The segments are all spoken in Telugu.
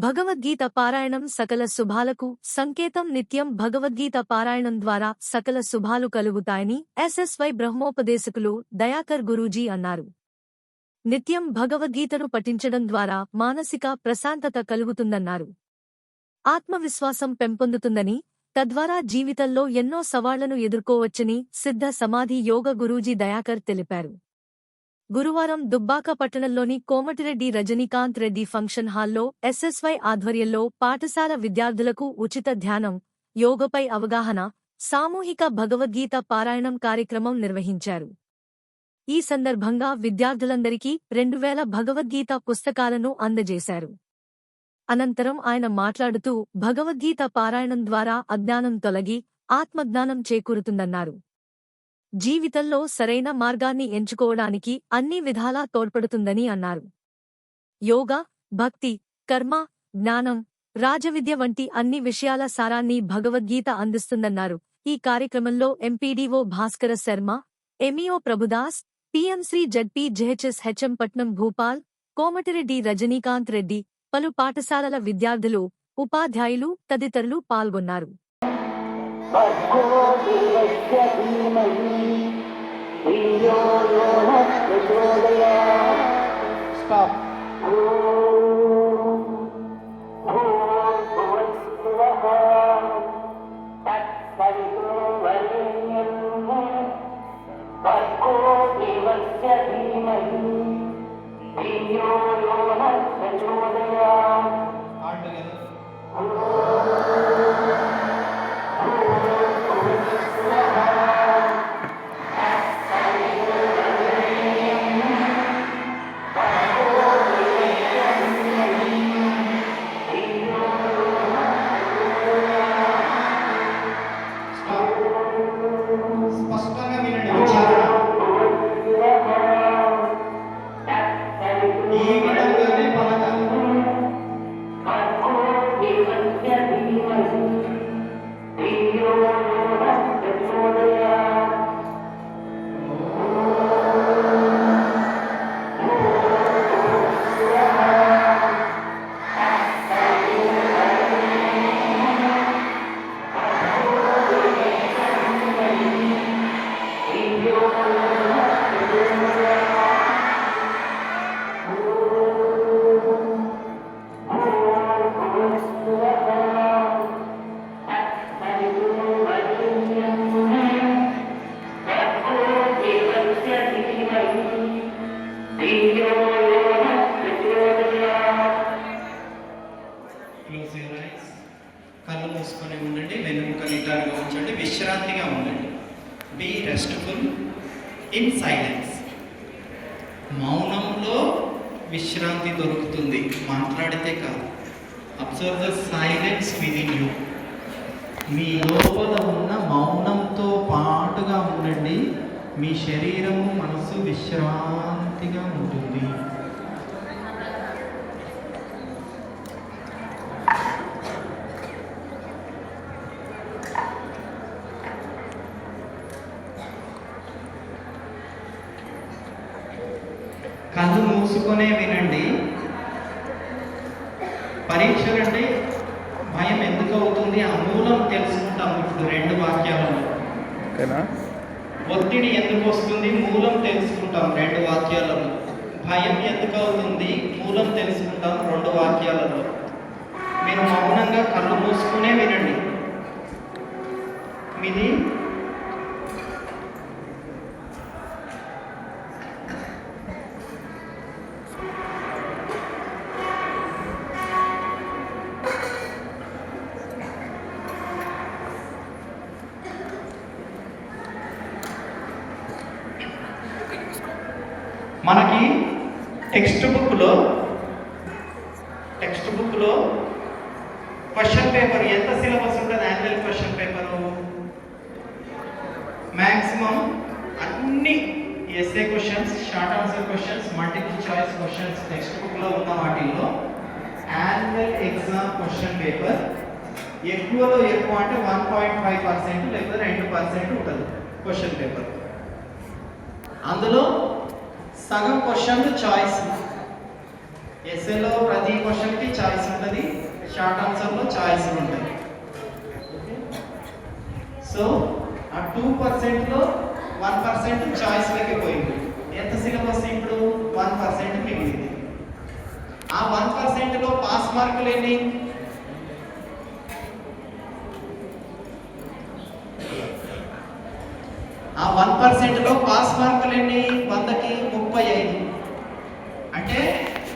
భగవద్గీత పారాయణం సకల శుభాలకు సంకేతం. నిత్యం భగవద్గీత పారాయణం ద్వారా సకల శుభాలు కలుగుతాయని ఎస్ఎస్వై బ్రహ్మోపదేశకులు దయాకర్ గురూజీ అన్నారు. నిత్యం భగవద్గీతను పఠించడం ద్వారా మానసిక ప్రశాంతత కలుగుతుందన్నారు. ఆత్మవిశ్వాసం పెంపొందుతుందని, తద్వారా జీవితంలో ఎన్నో సవాళ్లను ఎదుర్కోవచ్చని సిద్ధ సమాధి యోగ గురూజీ దయాకర్ తెలిపారు. గురువారం దుబ్బాక పట్టణంలోని కోమటిరెడ్డి రజనీకాంత్ రెడ్డి ఫంక్షన్ హాల్లో ఎస్ఎస్వై ఆధ్వర్యంలో పాఠశాల విద్యార్థులకు ఉచిత ధ్యానం, యోగపై అవగాహన, సామూహిక భగవద్గీత పారాయణం కార్యక్రమం నిర్వహించారు. ఈ సందర్భంగా విద్యార్థులందరికీ 2000 భగవద్గీత పుస్తకాలను అందజేశారు. అనంతరం ఆయన మాట్లాడుతూ భగవద్గీత పారాయణం ద్వారా అజ్ఞానం తొలగి ఆత్మజ్ఞానం చేకూరుతుందన్నారు. జీవితంలో సరైన మార్గాన్ని ఎంచుకోవడానికి అన్ని విధాలా తోడ్పడుతుందని అన్నారు. యోగ, భక్తి, కర్మ, జ్ఞానం, రాజవిద్య వంటి అన్ని విషయాల సారాన్ని భగవద్గీత అందిస్తుందన్నారు. ఈ కార్యక్రమంలో MPDO Bhaskara Sharma, MEO Prabhudas, PM Shri ZP JHS HM Patnam Bhupal, Komatireddy Rajinikanth Reddy, పలు పాఠశాలల విద్యార్థులు, ఉపాధ్యాయులు తదితరులు పాల్గొన్నారు. Stop. కళ్ళు మూసుకొని ఉండండి, వెనుక నిటారుగా ఉంచండి, విశ్రాంతిగా ఉండండి. Be restful in silence. మౌనంలో విశ్రాంతి దొరుకుతుంది, మాట్లాడితే కాదు. Observe the silence within you. మీ లోపల ఉన్న మౌనంతో పాటుగా ఉండండి. మీ శరీరము, మనసు విశ్రాంతిగా ఉంటుంది. కళ్ళు మూసుకొనే వినండి. పరీక్షలంటే భయం ఎందుకు అవుతుంది, ఆ మూలం తెలుసుకుంటాం ఇప్పుడు 2 వాక్యాలలో. ఒత్తిడి ఎందుకు వస్తుంది, మూలం తెలుసుకుంటాం 2 వాక్యాలలో. భయం ఎందుకు అవుతుంది, మూలం తెలుసుకుంటాం 2 వాక్యాలలో. మీరు మౌనంగా కళ్ళు మూసుకునే వినండి. మీది మనకి టెక్స్ట్ బుక్లో క్వశ్చన్ పేపర్ ఎంత సిలబస్ ఉంటుంది? యాన్యువల్ క్వశ్చన్ పేపరు మ్యాక్సిమం అన్ని SA questions, short answer questions, multiple choice questions text బుక్లో ఉన్న వాటిల్లో యాన్యువల్ ఎగ్జామ్ క్వశ్చన్ పేపర్ ఎక్కువలో ఎక్కువ అంటే 1.5% లేకపోతే 2% ఉంటుంది క్వశ్చన్ పేపర్. అందులో సగం క్వశ్చన్లు చాయిస్. ఎస్ఏలో ప్రతి క్వశ్చన్కి చాయిస్ ఉంటుంది, షార్ట్ ఆన్సర్లో చాయిస్లు ఉంటాయి. సో ఆ 2%లో 1% చాయిస్లోకి పోయింది. ఎంత సిలబస్ ఇప్పుడు 1% మిగిలింది. ఆ 1%లో పాస్ మార్కులు ఎన్ని? ఆ 1%లో పాస్ మార్కులు ఎన్ని? 100కి 35. అంటే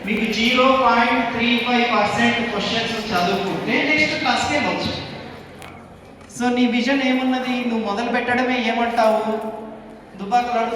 మీకు 0.35% క్వశ్చన్స్ చదువుకుంటే నెక్స్ట్ క్లాస్కి వెళ్ళొచ్చు. సో నీ విజన్ ఏమున్నది? నువ్వు మొదలు పెట్టడమే ఏమంటావు? దుబాకలాడు